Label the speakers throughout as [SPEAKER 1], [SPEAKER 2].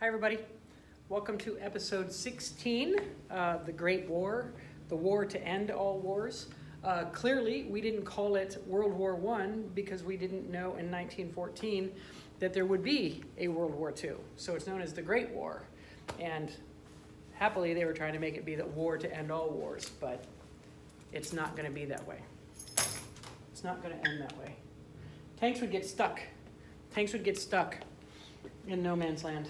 [SPEAKER 1] Hi everybody, welcome to episode 16, The Great War, the war to end all wars. Clearly, we didn't call it World War I because we didn't know in 1914 that there would be a World War II. So it's known as the Great War. And happily, they were trying to make it be the war to end all wars, but it's not going to be that way. It's not going to end that way. Tanks would get stuck. Tanks would get stuck in no man's land.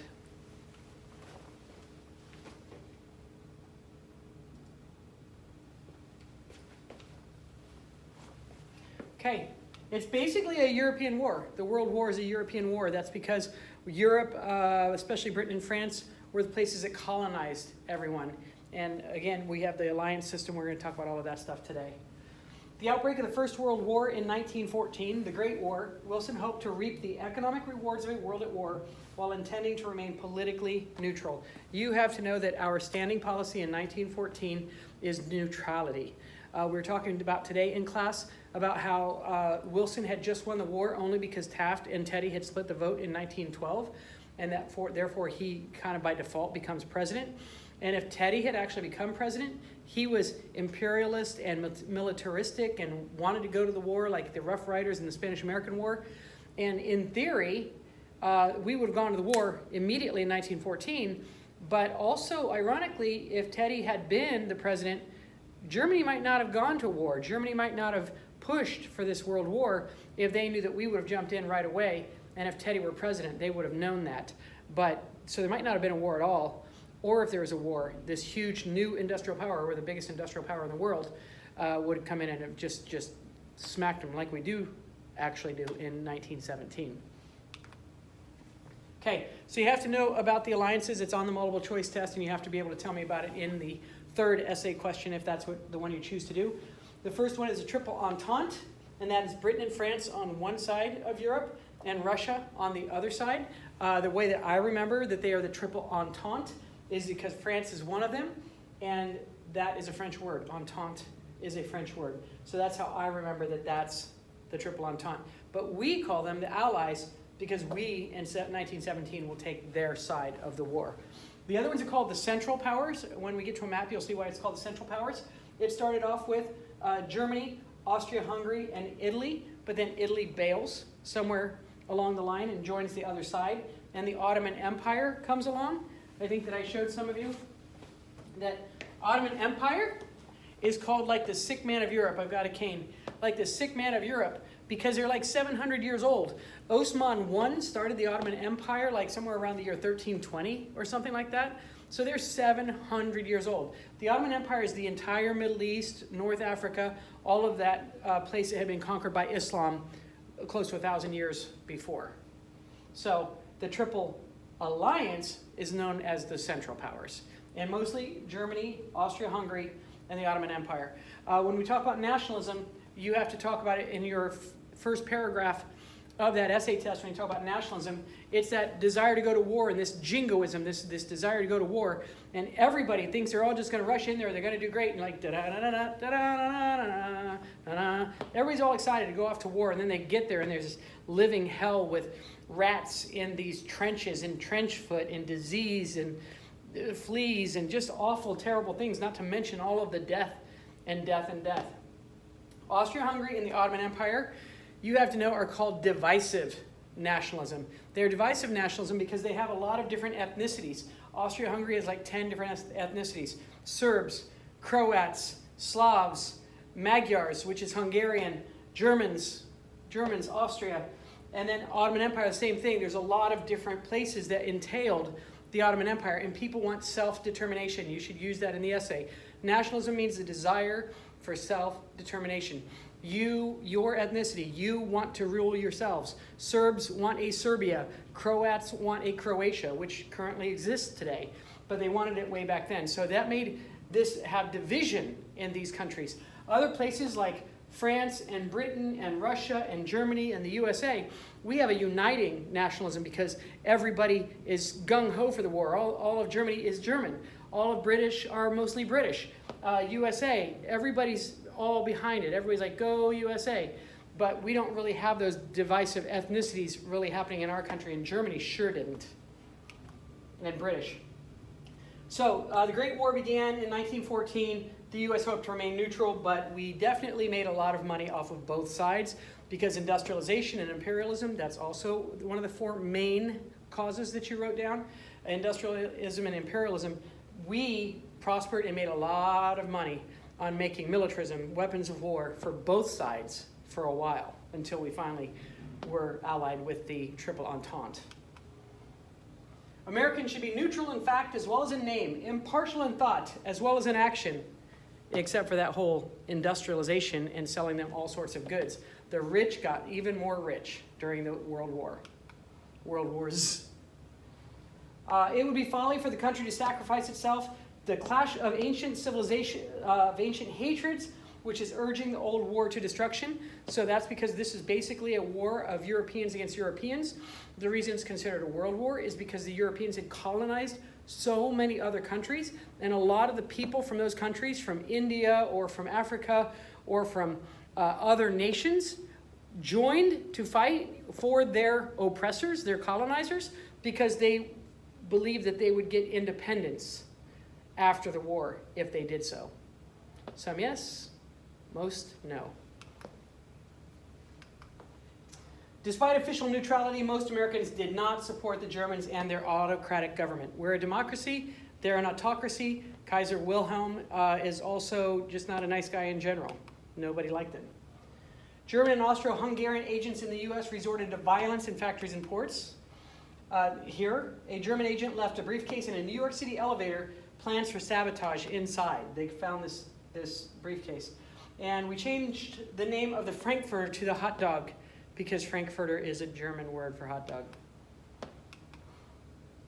[SPEAKER 1] Okay, it's basically a European war. The World War is a European war. That's because Europe, especially Britain and France, were the places that colonized everyone. And again, we have the alliance system. We're going to talk about all of that stuff today. The outbreak of the First World War in 1914, the Great War, Wilson hoped to reap the economic rewards of a world at war while intending to remain politically neutral. You have to know that our standing policy in 1914 is neutrality. We were talking about today in class about how Wilson had just won the war only because Taft and Teddy had split the vote in 1912, and that therefore he kind of by default becomes president. And if Teddy had actually become president, he was imperialist and militaristic and wanted to go to the war like the Rough Riders in the Spanish-American War. And in theory, we would have gone to the war immediately in 1914. But also, ironically, if Teddy had been the president, Germany might not have gone to war. Germany might not have pushed for this world war if they knew that we would have jumped in right away. And if Teddy were president, they would have known that. So there might not have been a war at all. Or if there was a war, this huge new industrial power, or the biggest industrial power in the world, would come in and have just smacked them like we do actually do in 1917. Okay, so you have to know about the alliances. It's on the multiple choice test, and you have to be able to tell me about it in the third essay question if that's the one you choose to do. The first one is a triple entente, and that is Britain and France on one side of Europe and Russia on the other side. The way that I remember that they are the triple entente is because France is one of them, and that is a French word. Entente is a French word. So that's how I remember that that's the triple entente. But we call them the Allies because we, in 1917, will take their side of the war. The other ones are called the Central Powers. When we get to a map, you'll see why it's called the Central Powers. It started off with Germany, Austria-Hungary, and Italy, but then Italy bails somewhere along the line and joins the other side. And the Ottoman Empire comes along. I think that I showed some of you that Ottoman Empire is called like the sick man of Europe. I've got a cane. Like the sick man of Europe because they're like 700 years old. Osman I started the Ottoman Empire like somewhere around the year 1320 or something like that. So they're 700 years old. The Ottoman Empire is the entire Middle East, North Africa, all of that place that had been conquered by Islam close to 1,000 years before. So the Triple Alliance is known as the Central Powers, and mostly Germany, Austria-Hungary, and the Ottoman Empire. When we talk about nationalism, you have to talk about it in your first paragraph of that essay test. When you talk about nationalism, it's that desire to go to war and this jingoism, this desire to go to war, and everybody thinks they're all just going to rush in there, they're going to do great, and like da-da-da-da-da-da-da-da-da-da. Everybody's all excited to go off to war, and then they get there, and there's this living hell with rats in these trenches, and trench foot, and disease, and fleas, and just awful, terrible things, not to mention all of the death. Austria-Hungary and the Ottoman Empire, you have to know, are called divisive nationalism. They're divisive nationalism because they have a lot of different ethnicities. Austria-Hungary has like 10 different ethnicities. Serbs, Croats, Slavs, Magyars, which is Hungarian, Germans, Austria, and then Ottoman Empire, the same thing. There's a lot of different places that entailed the Ottoman Empire, and people want self-determination. You should use that in the essay. Nationalism means the desire for self-determination. Your ethnicity, you want to rule yourselves. Serbs want a Serbia. Croats want a Croatia, which currently exists today, but they wanted it way back then. So that made this have division in these countries. Other places like France and Britain and Russia and Germany and the USA, we have a uniting nationalism because everybody is gung-ho for the war. All of Germany is German. All of British are mostly British. USA, everybody's all behind it. Everybody's like, go USA. But we don't really have those divisive ethnicities really happening in our country, and Germany sure didn't. and British. So the Great War began in 1914. The U.S. hoped to remain neutral, but we definitely made a lot of money off of both sides because industrialization and imperialism, that's also one of the four main causes that you wrote down. Industrialism and imperialism, we prospered and made a lot of money on making militarism, weapons of war for both sides for a while until we finally were allied with the Triple Entente. Americans should be neutral in fact as well as in name, impartial in thought as well as in action, except for that whole industrialization and selling them all sorts of goods. The rich got even more rich during the World Wars. It would be folly for the country to sacrifice itself. The clash of ancient civilization, of ancient hatreds, which is urging the old war to destruction. So that's because this is basically a war of Europeans against Europeans. The reason it's considered a world war is because the Europeans had colonized so many other countries, and a lot of the people from those countries, from India or from Africa or from other nations, joined to fight for their oppressors, their colonizers, because they believed that they would get independence after the war if they did so. Some yes, most no. Despite official neutrality, most Americans did not support the Germans and their autocratic government. We're a democracy, they're an autocracy. Kaiser Wilhelm is also just not a nice guy in general. Nobody liked him. German and Austro-Hungarian agents in the U.S. resorted to violence in factories and ports. Here, a German agent left a briefcase in a New York City elevator, plans for sabotage inside. They found this briefcase. And we changed the name of the Frankfurter to the hot dog because Frankfurter is a German word for hot dog.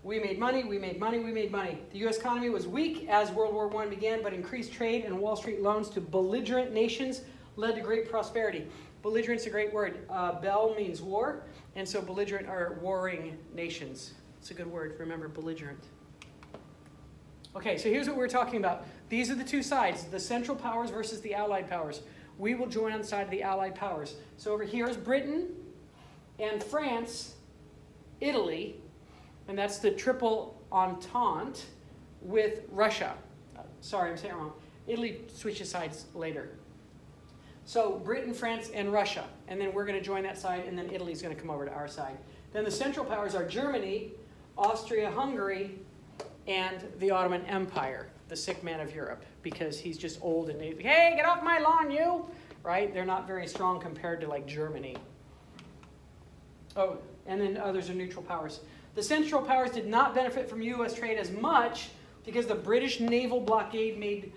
[SPEAKER 1] We made money, we made money, we made money. The U.S. economy was weak as World War I began, but increased trade and Wall Street loans to belligerent nations led to great prosperity. Belligerent's a great word. Bell means war, and so belligerent are warring nations. It's a good word. Remember, belligerent. Okay, so here's what we're talking about. These are the two sides, the Central Powers versus the Allied Powers. We will join on the side of the Allied Powers. So over here is Britain and France, Italy, and that's the Triple Entente with Russia. Sorry, I'm saying it wrong. Italy switches sides later. So Britain, France, and Russia. And then we're going to join that side, and then Italy's going to come over to our side. Then the Central Powers are Germany, Austria-Hungary, and the Ottoman Empire, the sick man of Europe, because he's just old and hey, get off my lawn, you! Right? They're not very strong compared to like Germany. Oh, and then others are neutral powers. The Central Powers did not benefit from U.S. trade as much because the British naval blockade made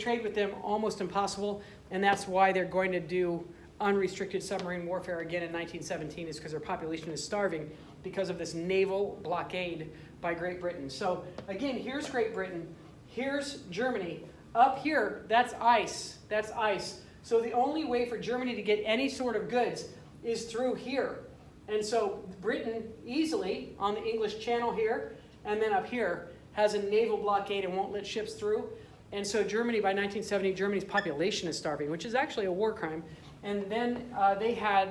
[SPEAKER 1] trade with them almost impossible, and that's why they're going to do unrestricted submarine warfare again in 1917, is because their population is starving because of this naval blockade by Great Britain. So again, here's Great Britain, here's Germany. Up here, that's ice. That's ice. So the only way for Germany to get any sort of goods is through here. And so Britain easily on the English Channel here, and then up here, has a naval blockade and won't let ships through. And so Germany, by 1970, Germany's population is starving, which is actually a war crime. And then they had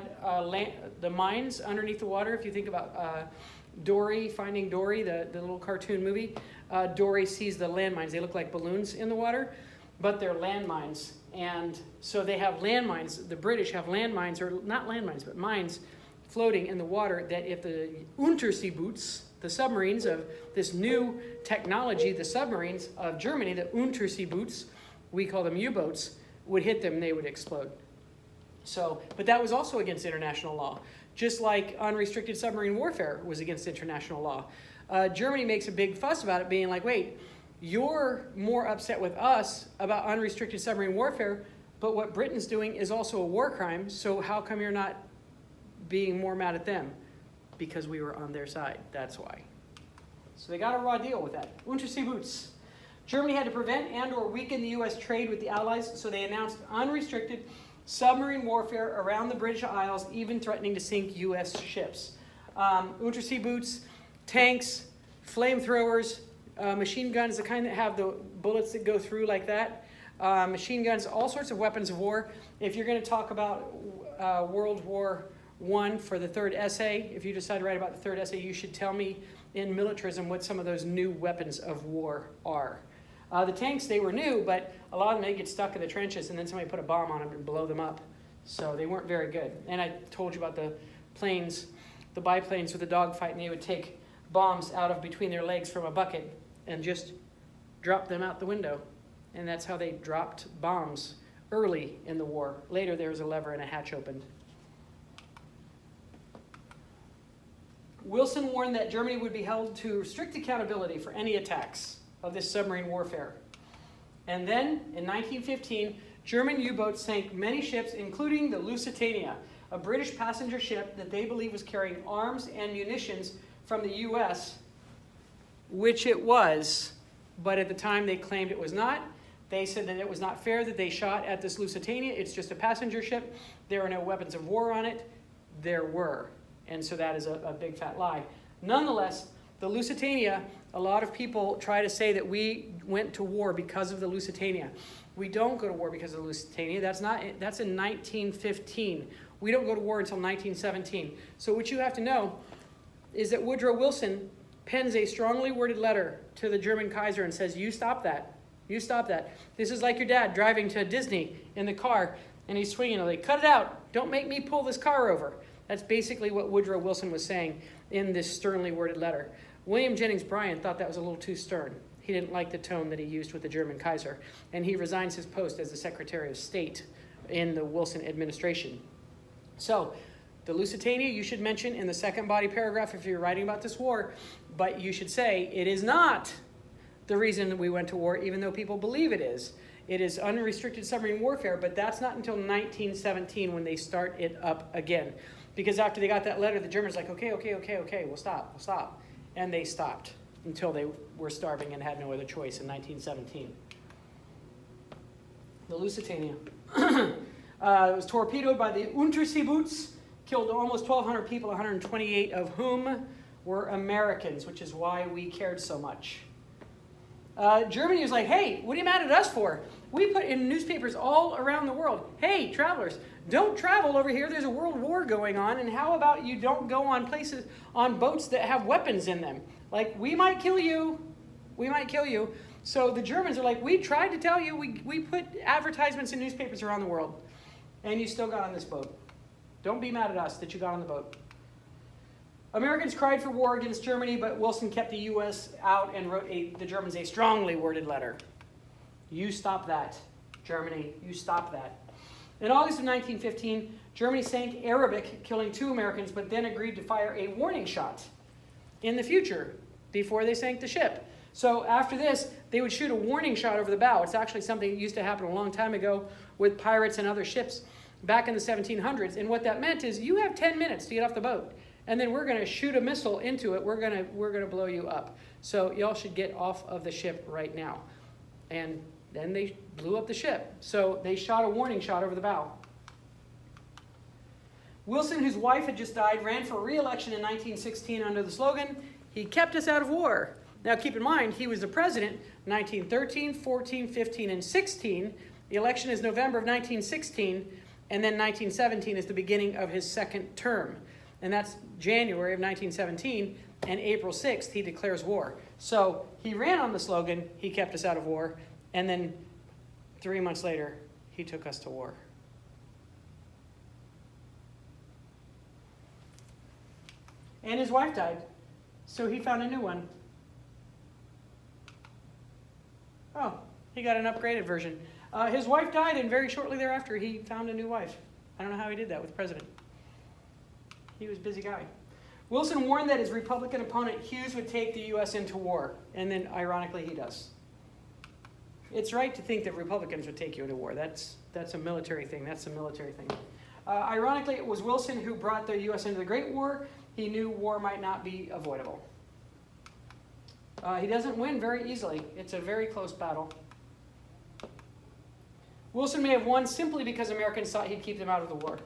[SPEAKER 1] the mines underneath the water. If you think about Dory, Finding Dory, the little cartoon movie, Dory sees the landmines. They look like balloons in the water, but they're landmines. And so they have landmines. The British have landmines, or not landmines, but mines floating in the water that if the Unterseeboots, the submarines of this new technology, the submarines of Germany, the Unterseeboots, we call them U-boats, would hit them, they would explode. So, but that was also against international law, just like unrestricted submarine warfare was against international law. Germany makes a big fuss about it, being like, wait, you're more upset with us about unrestricted submarine warfare, but what Britain's doing is also a war crime, so how come you're not being more mad at them? Because we were on their side, that's why. So they got a raw deal with that. Unterseeboots. Germany had to prevent and or weaken the U.S. trade with the Allies, so they announced unrestricted submarine warfare around the British Isles, even threatening to sink U.S. ships. Unterseeboots, tanks, flamethrowers, machine guns, the kind that have the bullets that go through like that, machine guns, all sorts of weapons of war. If you're going to talk about World War one for the third essay. If you decide to write about the third essay, you should tell me in militarism what some of those new weapons of war are. The tanks, they were new, but a lot of them, they get stuck in the trenches and then somebody put a bomb on them and blow them up. So they weren't very good. And I told you about the planes, the biplanes with the dogfight, and they would take bombs out of between their legs from a bucket and just drop them out the window. And that's how they dropped bombs early in the war. Later, there was a lever and a hatch opened. Wilson warned that Germany would be held to strict accountability for any attacks of this submarine warfare. And then, in 1915, German U-boats sank many ships, including the Lusitania, a British passenger ship that they believed was carrying arms and munitions from the U.S., which it was, but at the time they claimed it was not. They said that it was not fair that they shot at this Lusitania. It's just a passenger ship. There are no weapons of war on it. There were. And so that is a big fat lie. Nonetheless, the Lusitania, a lot of people try to say that we went to war because of the Lusitania. We don't go to war because of the Lusitania. That's in 1915. We don't go to war until 1917. So what you have to know is that Woodrow Wilson pens a strongly worded letter to the German Kaiser and says, you stop that. You stop that. This is like your dad driving to Disney in the car and he's swinging it. Like, cut it out. Don't make me pull this car over. That's basically what Woodrow Wilson was saying in this sternly worded letter. William Jennings Bryan thought that was a little too stern. He didn't like the tone that he used with the German Kaiser, and he resigns his post as the Secretary of State in the Wilson administration. So, the Lusitania you should mention in the second body paragraph if you're writing about this war, but you should say it is not the reason that we went to war, even though people believe it is. It is unrestricted submarine warfare, but that's not until 1917 when they start it up again. Because after they got that letter, the Germans were like, okay, we'll stop. And they stopped until they were starving and had no other choice in 1917. The Lusitania. It was torpedoed by the Unterseeboots, killed almost 1,200 people, 128 of whom were Americans, which is why we cared so much. Germany was like, hey, what are you mad at us for? We put in newspapers all around the world, hey, travelers, don't travel over here. There's a world war going on, and how about you don't go on places, on boats that have weapons in them? Like, we might kill you. So the Germans are like, we tried to tell you, we put advertisements in newspapers around the world, and you still got on this boat. Don't be mad at us that you got on the boat. Americans cried for war against Germany, but Wilson kept the U.S. out and wrote the Germans a strongly worded letter. You stop that, Germany. You stop that. In August of 1915, Germany sank Arabic, killing 2 Americans, but then agreed to fire a warning shot in the future before they sank the ship. So after this, they would shoot a warning shot over the bow. It's actually something that used to happen a long time ago with pirates and other ships back in the 1700s. And what that meant is you have 10 minutes to get off the boat. And then we're going to shoot a missile into it. We're going to blow you up. So y'all should get off of the ship right now. And then they blew up the ship. So they shot a warning shot over the bow. Wilson, whose wife had just died, ran for re-election in 1916 under the slogan, "He kept us out of war." Now keep in mind, he was the president 1913, 14, 15, and 16. The election is November of 1916. And then 1917 is the beginning of his second term. And that's January of 1917, and April 6th, he declares war. So he ran on the slogan, "He kept us out of war," and then 3 months later, he took us to war. And his wife died, so he found a new one. Oh, he got an upgraded version. His wife died, and very shortly thereafter, he found a new wife. I don't know how he did that with the president. He was a busy guy. Wilson warned that his Republican opponent Hughes would take the U.S. into war, and then, ironically, he does. It's right to think that Republicans would take you into war. That's a military thing. That's a military thing. Ironically, it was Wilson who brought the U.S. into the Great War. He knew war might not be avoidable. He doesn't win very easily. It's a very close battle. Wilson may have won simply because Americans thought he'd keep them out of the war.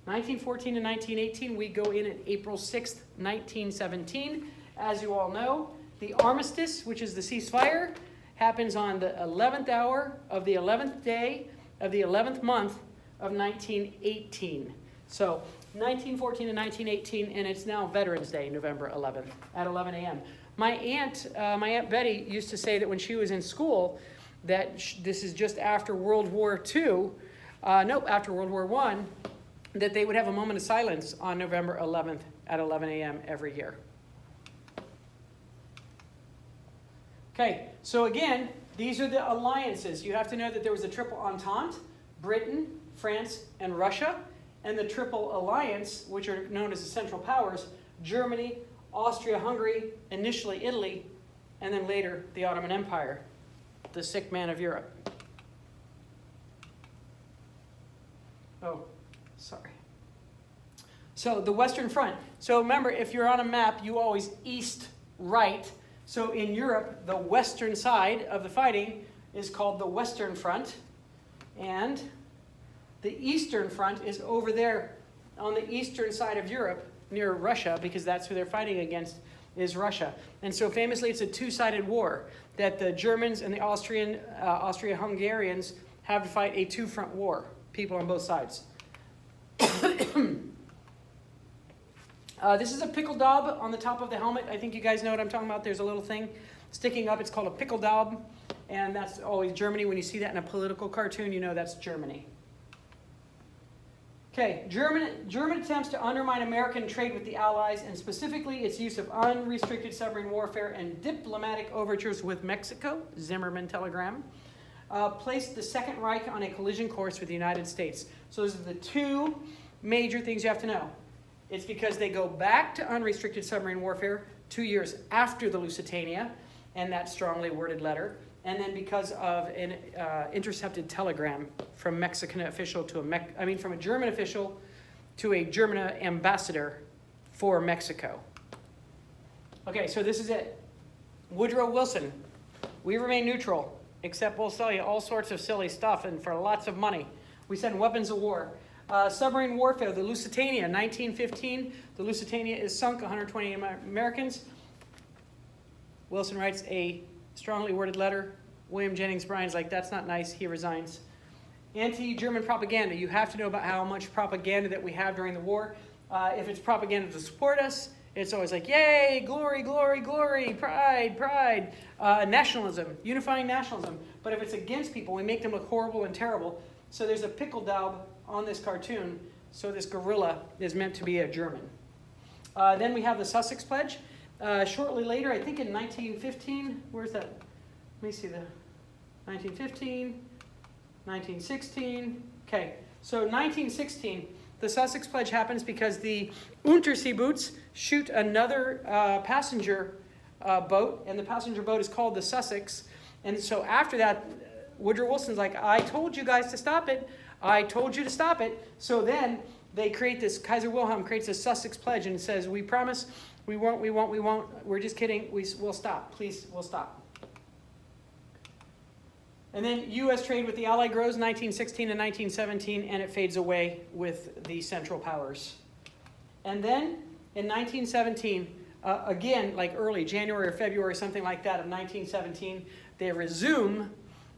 [SPEAKER 1] 1914 to 1918, we go in at April 6th, 1917. As you all know, the armistice, which is the ceasefire, happens on the 11th hour of the 11th day of the 11th month of 1918. So 1914 and 1918, and it's now Veterans Day, November 11th at 11 a.m. My Aunt Betty used to say that when she was in school, that this is just after World War II, after World War I, that they would have a moment of silence on November 11th at 11 a.m. every year. Okay, so again, these are the alliances. You have to know that there was a triple entente, Britain, France, and Russia, and the triple alliance, which are known as the Central Powers, Germany, Austria-Hungary, initially Italy, and then later the Ottoman Empire, the sick man of Europe. Oh, sorry. So the Western Front. So remember, if you're on a map, you always east, right. So in Europe, the western side of the fighting is called the Western Front, and the Eastern Front is over there on the eastern side of Europe near Russia, because that's who they're fighting against, is Russia. And so famously, it's a two-sided war that the Germans and the Austria-Hungarians have to fight a two-front war, people on both sides. This is a pickle daub on the top of the helmet. I think you guys know what I'm talking about. There's a little thing sticking up. It's called a pickle daub, and that's always Germany. When you see that in a political cartoon, you know that's Germany. Okay, German attempts to undermine American trade with the Allies, and specifically its use of unrestricted submarine warfare and diplomatic overtures with Mexico, Zimmerman telegram, placed the Second Reich on a collision course with the United States. So those are the two major things you have to know. It's because they go back to unrestricted submarine warfare 2 years after the Lusitania and that strongly worded letter, and then because of an intercepted telegram from Mexican official to from a German official to a German ambassador for Mexico. Okay, so this is it. Woodrow Wilson, we remain neutral, except we'll sell you all sorts of silly stuff and for lots of money. We send weapons of war. Submarine warfare, the Lusitania, 1915. The Lusitania is sunk, 120 Americans. Wilson writes a strongly worded letter. William Jennings Bryan's like, that's not nice. He resigns. Anti-German propaganda. You have to know about how much propaganda that we have during the war. If it's propaganda to support us, it's always like, yay, glory, glory, glory, pride, pride. Nationalism, unifying nationalism. But if it's against people, we make them look horrible and terrible. So there's a pickle daub on this cartoon. So this gorilla is meant to be a German. Then we have the Sussex Pledge. Shortly later, I think in 1915, where's that? Let me see the 1915, 1916. Okay, so 1916, the Sussex Pledge happens because the Unterseeboots shoot another passenger boat, and the passenger boat is called the Sussex. And so after that, Woodrow Wilson's like, I told you guys to stop it. I told you to stop it. So then they create this, Kaiser Wilhelm creates a Sussex Pledge and says, we promise, we won't, we're just kidding, we'll stop, please, we'll stop. And then U.S. trade with the Allied grows 1916 and 1917, and it fades away with the Central Powers. And then in 1917, again, like early January or February, something like that of 1917, they resume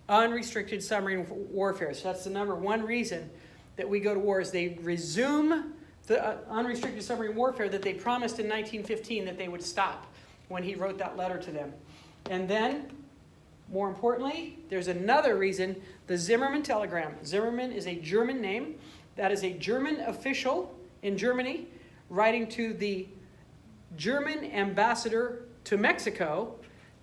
[SPEAKER 1] unrestricted submarine warfare. So that's the number one reason that we go to war, is they resume the unrestricted submarine warfare that they promised in 1915 that they would stop when he wrote that letter to them. And then, more importantly, there's another reason, the Zimmerman telegram. Zimmerman is a German name. That is a German official in Germany writing to the German ambassador to Mexico,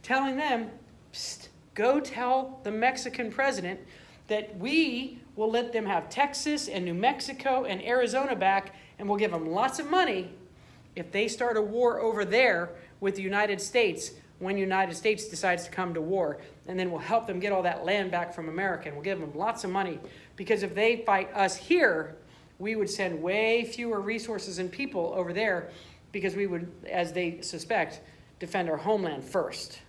[SPEAKER 1] telling them, psst, go tell the Mexican president that we will let them have Texas and New Mexico and Arizona back, and we'll give them lots of money if they start a war over there with the United States when the United States decides to come to war. And then we'll help them get all that land back from America, and we'll give them lots of money. Because if they fight us here, we would send way fewer resources and people over there, because we would, as they suspect, defend our homeland first.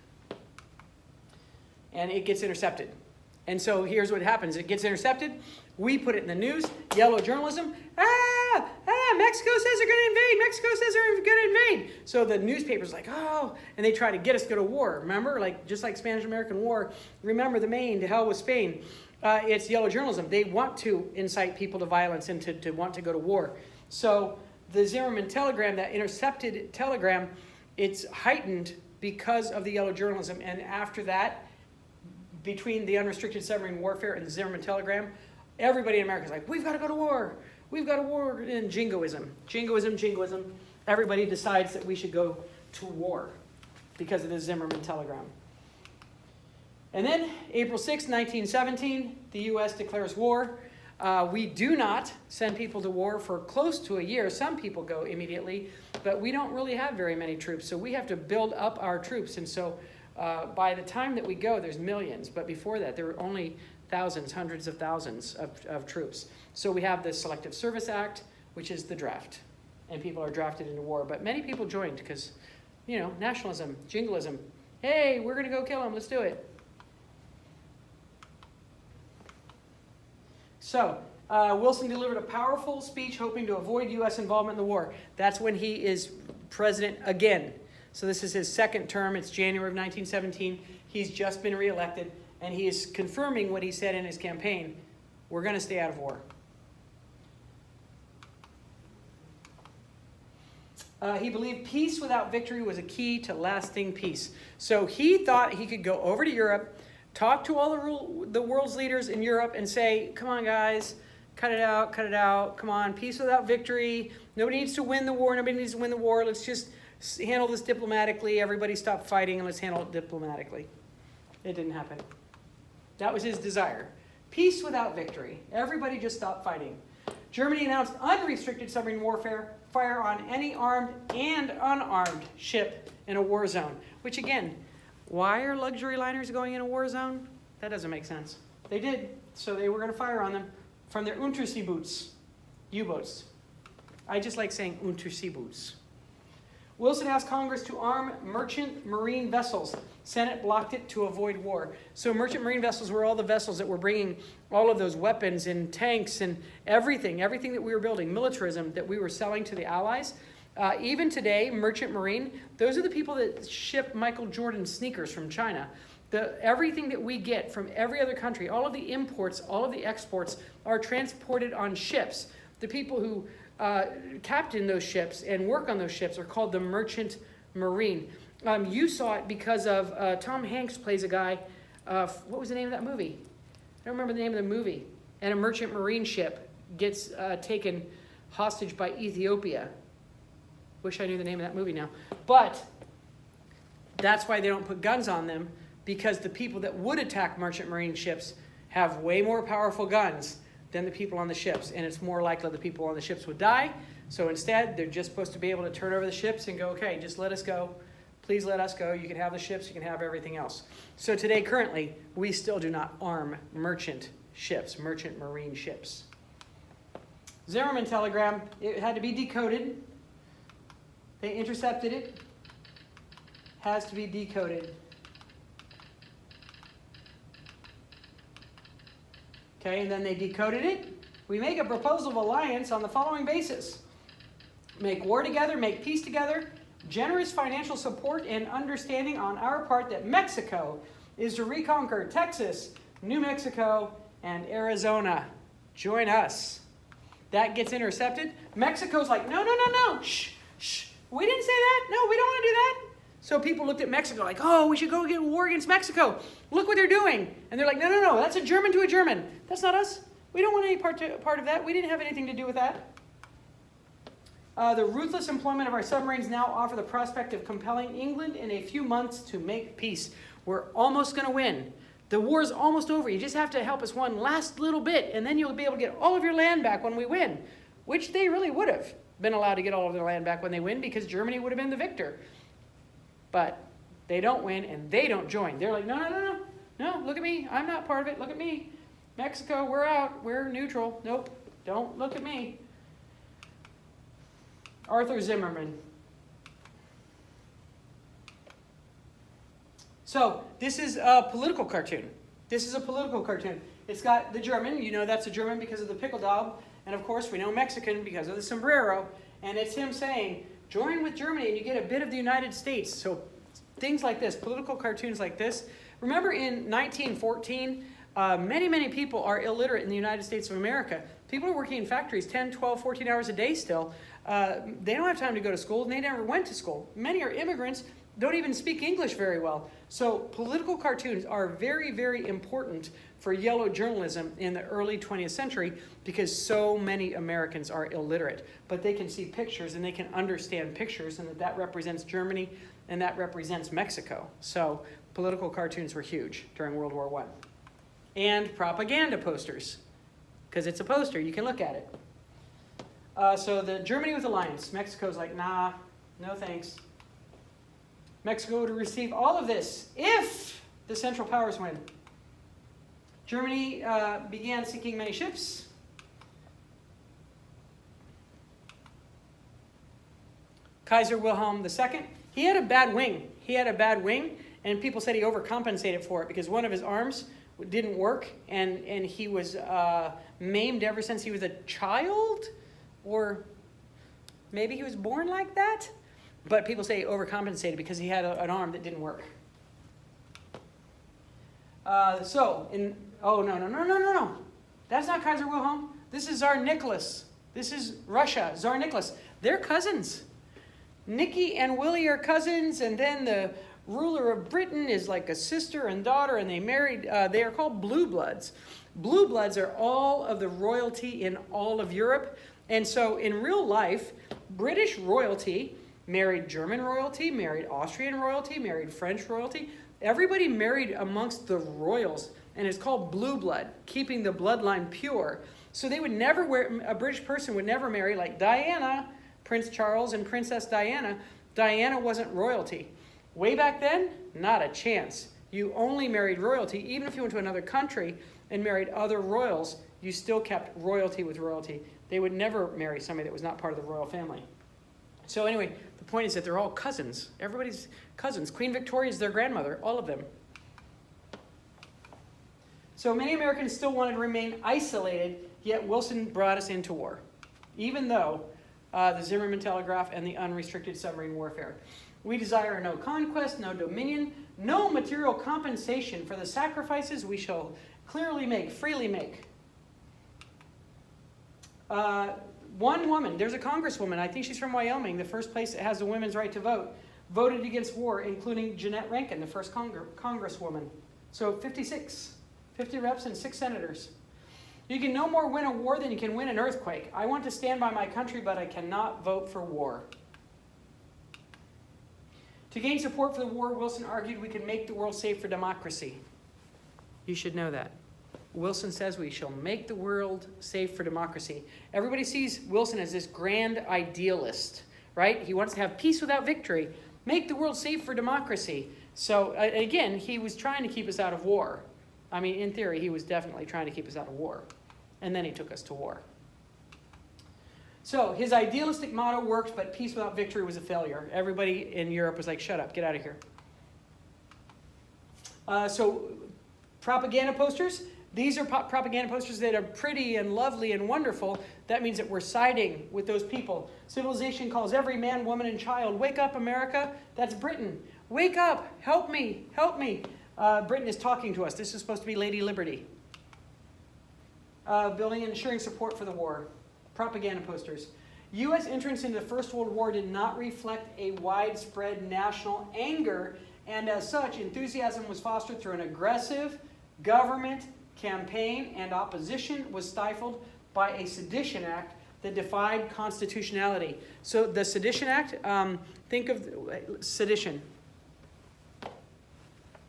[SPEAKER 1] And it gets intercepted. And so here's what happens. It gets intercepted. We put it in the news. Yellow journalism. Mexico says they're going to invade. Mexico says they're going to invade. So the newspaper's like, oh, and they try to get us to go to war. Remember, like just like Spanish-American War, remember the Maine, to hell with Spain. It's yellow journalism. They want to incite people to violence and to want to go to war. So the Zimmerman telegram, that intercepted telegram, it's heightened because of the yellow journalism. And after that, between the unrestricted submarine warfare and the Zimmerman telegram, everybody in America is like, we've got to go to war. We've got a war. And jingoism. Everybody decides that we should go to war because of the Zimmerman telegram. And then April 6, 1917, the U.S. declares war. We do not send people to war for close to a year. Some people go immediately, but we don't really have very many troops. So we have to build up our troops. And so by the time that we go, there's millions. But before that, there were only thousands, hundreds of thousands of troops. So we have the Selective Service Act, which is the draft. And people are drafted into war. But many people joined because, nationalism, jingoism. Hey, we're going to go kill them. Let's do it. So, Wilson delivered a powerful speech hoping to avoid U.S. involvement in the war. That's when he is president again. So this is his second term. It's January of 1917. He's just been reelected, and he is confirming what he said in his campaign. We're going to stay out of war. He believed peace without victory was a key to lasting peace. So he thought he could go over to Europe, talk to all the world's leaders in Europe and say, come on, guys, cut it out. Come on, peace without victory. Nobody needs to win the war. Let's just handle this diplomatically. Everybody stop fighting and let's handle it diplomatically. It didn't happen. That was his desire. Peace without victory. Everybody just stop fighting. Germany announced unrestricted submarine warfare, fire on any armed and unarmed ship in a war zone. Which again, why are luxury liners going in a war zone? That doesn't make sense. They did, so they were going to fire on them from their Unterseeboots, U-boats. I just like saying Unterseeboots. Wilson asked Congress to arm merchant marine vessels. Senate blocked it to avoid war. So merchant marine vessels were all the vessels that were bringing all of those weapons and tanks and everything that we were building, militarism that we were selling to the Allies. Even today, merchant marine, those are the people that ship Michael Jordan sneakers from China. Everything that we get from every other country, all of the imports, all of the exports are transported on ships. The people who captain those ships and work on those ships are called the merchant marine. You saw it because of Tom Hanks plays a guy. What was the name of that movie? I don't remember the name of the movie. And a merchant marine ship gets taken hostage by Ethiopia. Wish I knew the name of that movie now. But that's why they don't put guns on them, because the people that would attack merchant marine ships have way more powerful guns than the people on the ships. And it's more likely the people on the ships would die. So instead, they're just supposed to be able to turn over the ships and go, okay, just let us go. Please let us go. You can have the ships. You can have everything else. So today, currently, we still do not arm merchant ships, merchant marine ships. Zimmerman telegram, it had to be decoded. They intercepted it. Has to be decoded. Okay, and then they decoded it. We make a proposal of alliance on the following basis. Make war together, make peace together, generous financial support and understanding on our part that Mexico is to reconquer Texas, New Mexico, and Arizona. Join us. That gets intercepted. Mexico's like, no. Shh. We didn't say that. No, we don't want to do that. So people looked at Mexico like, oh, we should go get a war against Mexico. Look what they're doing. And they're like, no, that's a German to a German. That's not us. We don't want any part of that. We didn't have anything to do with that. The ruthless employment of our submarines now offer the prospect of compelling England in a few months to make peace. We're almost going to win. The war's almost over. You just have to help us one last little bit, and then you'll be able to get all of your land back when we win, which they really would have been allowed to get all of their land back when they win because Germany would have been the victor. But they don't win, and they don't join. They're like, no, look at me. I'm not part of it. Look at me. Mexico, we're out. We're neutral. Nope, don't look at me. Arthur Zimmerman. So this is a political cartoon. It's got the German. You know that's a German because of the pickle dog. And of course, we know Mexican because of the sombrero. And it's him saying, join with Germany and you get a bit of the United States. So things like this, political cartoons like this. Remember in 1914, Many people are illiterate in the United States of America. People are working in factories 10, 12, 14 hours a day still. They don't have time to go to school, and they never went to school. Many are immigrants, don't even speak English very well. So political cartoons are very important for yellow journalism in the early 20th century because so many Americans are illiterate. But they can see pictures and they can understand pictures, and that represents Germany and that represents Mexico. So political cartoons were huge during World War I. And propaganda posters, because it's a poster, you can look at it. So the Germany with alliance, Mexico's like, nah, no thanks. Mexico would receive all of this if the Central Powers win. Germany began sinking many ships. Kaiser Wilhelm II, he had a bad wing. And people said he overcompensated for it because one of his arms didn't work, and he was maimed ever since he was a child, or maybe he was born like that. But people say he overcompensated because he had an arm that didn't work. No. That's not Kaiser Wilhelm. This is Tsar Nicholas. This is Russia, Tsar Nicholas. They're cousins. Nicky and Willie are cousins, and then the ruler of Britain is like a sister and daughter, and they married. They are called blue bloods. Blue bloods are all of the royalty in all of Europe. And so in real life, British royalty married German royalty, married Austrian royalty, married French royalty. Everybody married amongst the royals, and it's called blue blood, keeping the bloodline pure. So they would never a British person would never marry like Diana, Prince Charles and Princess Diana. Diana wasn't royalty. Way back then, not a chance. You only married royalty. Even if you went to another country and married other royals, you still kept royalty with royalty. They would never marry somebody that was not part of the royal family. So anyway, the point is that they're all cousins. Everybody's cousins. Queen Victoria is their grandmother, all of them. So many Americans still wanted to remain isolated, yet Wilson brought us into war, even though the Zimmerman telegraph and the unrestricted submarine warfare. We desire no conquest, no dominion, no material compensation for the sacrifices we shall freely make. One woman, there's a congresswoman, I think she's from Wyoming, the first place that has a women's right to vote, voted against war, including Jeanette Rankin, the first congresswoman. So 50 reps and 6 senators. You can no more win a war than you can win an earthquake. I want to stand by my country, but I cannot vote for war. To gain support for the war, Wilson argued we could make the world safe for democracy. You should know that. Wilson says we shall make the world safe for democracy. Everybody sees Wilson as this grand idealist, right? He wants to have peace without victory. Make the world safe for democracy. So again, he was trying to keep us out of war. I mean, in theory, he was definitely trying to keep us out of war. And then he took us to war. So his idealistic motto worked, but peace without victory was a failure. Everybody in Europe was like, shut up, get out of here. So propaganda posters. These are propaganda posters that are pretty and lovely and wonderful. That means that we're siding with those people. Civilization calls every man, woman, and child. Wake up, America. That's Britain. Wake up. Help me. Help me. Britain is talking to us. This is supposed to be Lady Liberty. Building and ensuring support for the war. Propaganda posters. U.S. entrance into the First World War did not reflect a widespread national anger, and as such, enthusiasm was fostered through an aggressive government campaign, and opposition was stifled by a Sedition Act that defied constitutionality. So the Sedition Act, think of sedition.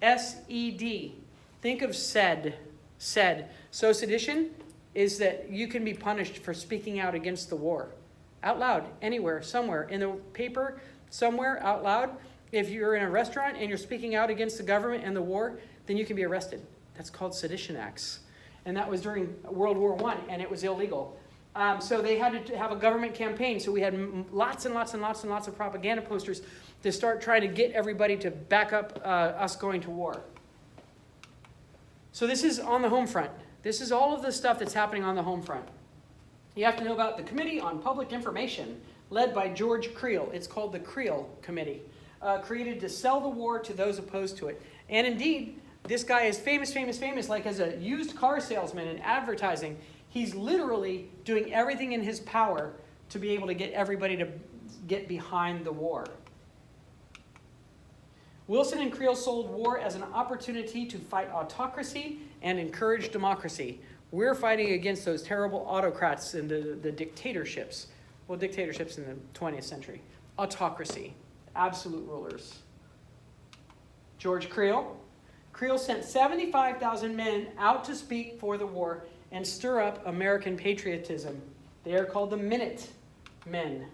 [SPEAKER 1] S-E-D. Think of said. So sedition is that you can be punished for speaking out against the war. Out loud, anywhere, somewhere, in the paper, somewhere, out loud. If you're in a restaurant and you're speaking out against the government and the war, then you can be arrested. That's called Sedition Acts. And that was during World War I, and it was illegal. So they had to have a government campaign. So we had lots and lots of propaganda posters to start trying to get everybody to back up us going to war. So this is on the home front. This is all of the stuff that's happening on the home front. You have to know about the Committee on Public Information, led by George Creel. It's called the Creel Committee, created to sell the war to those opposed to it. And indeed, This guy is famous, like as a used car salesman in advertising. He's literally doing everything in his power to be able to get everybody to get behind the war. Wilson and Creel sold war as an opportunity to fight autocracy and encourage democracy. We're fighting against those terrible autocrats and the dictatorships. Well, dictatorships in the 20th century. Autocracy, absolute rulers. George Creel. Creel sent 75,000 men out to speak for the war and stir up American patriotism. They are called the Minute Men.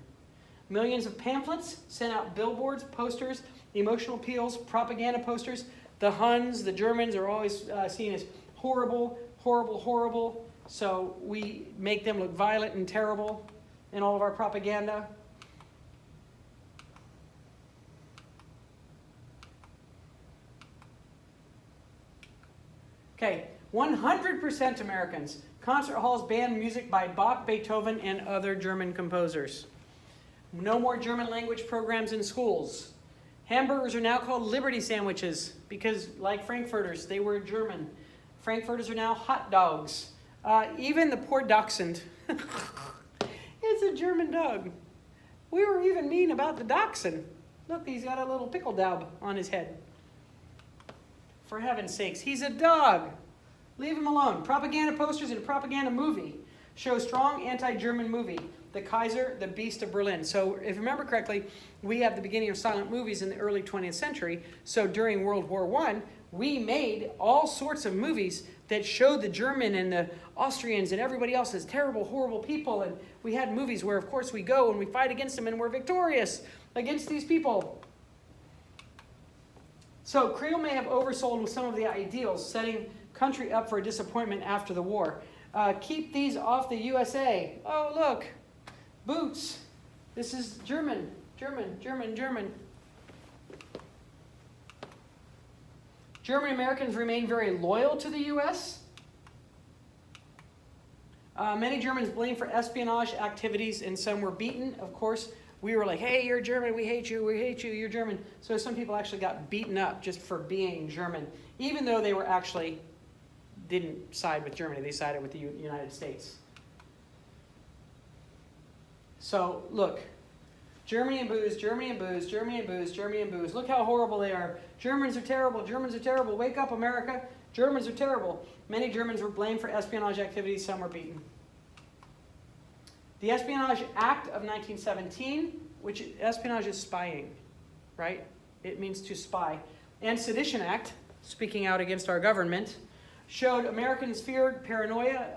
[SPEAKER 1] Millions of pamphlets sent out, billboards, posters, emotional appeals, propaganda posters. The Huns, the Germans, are always seen as horrible, horrible, horrible. So we make them look violent and terrible in all of our propaganda. Okay, 100% Americans. Concert halls banned music by Bach, Beethoven, and other German composers. No more German language programs in schools. Hamburgers are now called Liberty sandwiches because, like Frankfurters, they were German. Frankfurters are now hot dogs. Even the poor dachshund is a German dog. We were even mean about the dachshund. Look, he's got a little pickle dab on his head. For heaven's sakes, he's a dog. Leave him alone. Propaganda posters and a propaganda movie show strong anti-German movie, The Kaiser, the Beast of Berlin. So if you remember correctly, we have the beginning of silent movies in the early 20th century. So during World War I, we made all sorts of movies that showed the German and the Austrians and everybody else as terrible, horrible people. And we had movies where, of course, we go and we fight against them and we're victorious against these people. So Creel may have oversold with some of the ideals, setting country up for a disappointment after the war. Keep these off the USA. Oh, look. Boots. This is German. German Americans remain very loyal to the U.S. Many Germans blamed for espionage activities, and some were beaten. Of course, we were like, hey, you're German, we hate you, you're German. So some people actually got beaten up just for being German, even though they were actually didn't side with Germany, they sided with the United States. So look, Germany and booze, Germany and booze, Germany and booze, Germany and booze. Look how horrible they are. Germans are terrible, Germans are terrible. Wake up, America. Germans are terrible. Many Germans were blamed for espionage activities, some were beaten. The Espionage Act of 1917, which espionage is spying, right? It means to spy. And Sedition Act, speaking out against our government, showed Americans feared paranoia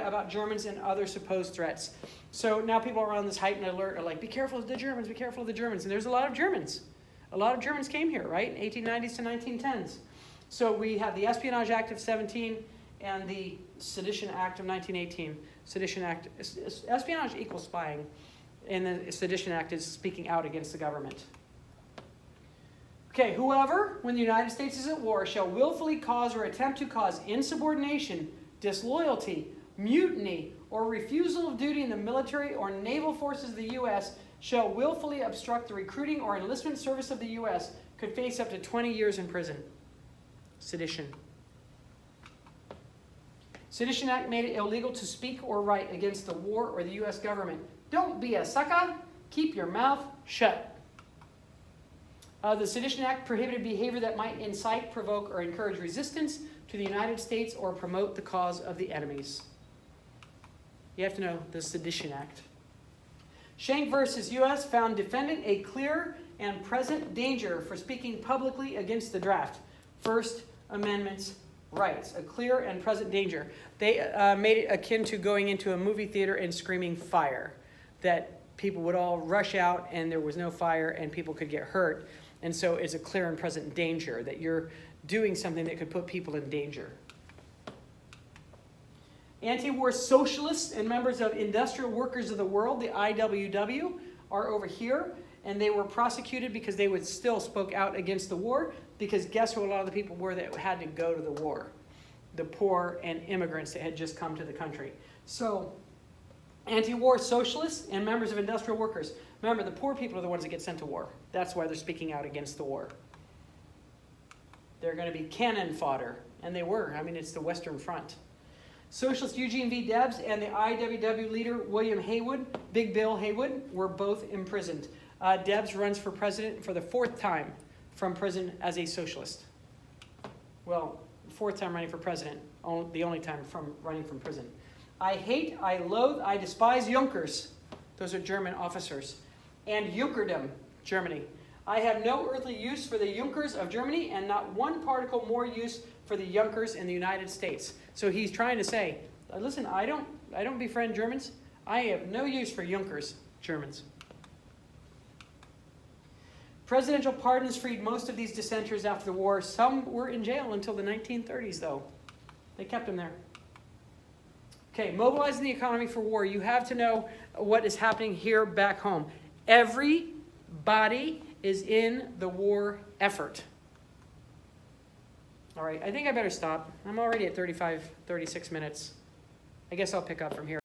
[SPEAKER 1] about Germans and other supposed threats. So now people are on this heightened alert are like, be careful of the Germans, be careful of the Germans. And there's a lot of Germans. A lot of Germans came here, right? 1890s to 1910s. So we have the Espionage Act of 17 and the Sedition Act of 1918. Sedition Act, espionage equals spying, and the Sedition Act is speaking out against the government. Okay, whoever, when the United States is at war, shall willfully cause or attempt to cause insubordination, disloyalty, mutiny, or refusal of duty in the military or naval forces of the U.S. shall willfully obstruct the recruiting or enlistment service of the U.S. could face up to 20 years in prison. Sedition. Sedition Act made it illegal to speak or write against the war or the U.S. government. Don't be a sucker. Keep your mouth shut. The Sedition Act prohibited behavior that might incite, provoke, or encourage resistance to the United States or promote the cause of the enemies. You have to know the Sedition Act. Schenck versus U.S. found defendant a clear and present danger for speaking publicly against the draft. First Amendment's rights, a clear and present danger. They made it akin to going into a movie theater and screaming fire, that people would all rush out and there was no fire and people could get hurt. And so it's a clear and present danger that you're doing something that could put people in danger. Anti-war socialists and members of Industrial Workers of the World, the IWW, are over here, and they were prosecuted because they would still spoke out against the war, because guess who a lot of the people were that had to go to the war? The poor and immigrants that had just come to the country. So anti-war socialists and members of industrial workers. Remember, the poor people are the ones that get sent to war. That's why they're speaking out against the war. They're going to be cannon fodder. And they were. I mean, it's the Western Front. Socialist Eugene V. Debs and the IWW leader William Haywood, Big Bill Haywood, were both imprisoned. Debs runs for president for the 4th time from prison as a socialist. Well, 4th time running for president, the only time from running from prison. I hate, I loathe, I despise Junkers. Those are German officers. And Junkerdom, Germany. I have no earthly use for the Junkers of Germany and not one particle more use for the Junkers in the United States. So he's trying to say, listen, I don't befriend Germans. I have no use for Junkers, Germans. Presidential pardons freed most of these dissenters after the war. Some were in jail until the 1930s, though. They kept them there. Okay, mobilizing the economy for war. You have to know what is happening here back home. Everybody is in the war effort. All right, I think I better stop. I'm already at 36 minutes. I guess I'll pick up from here.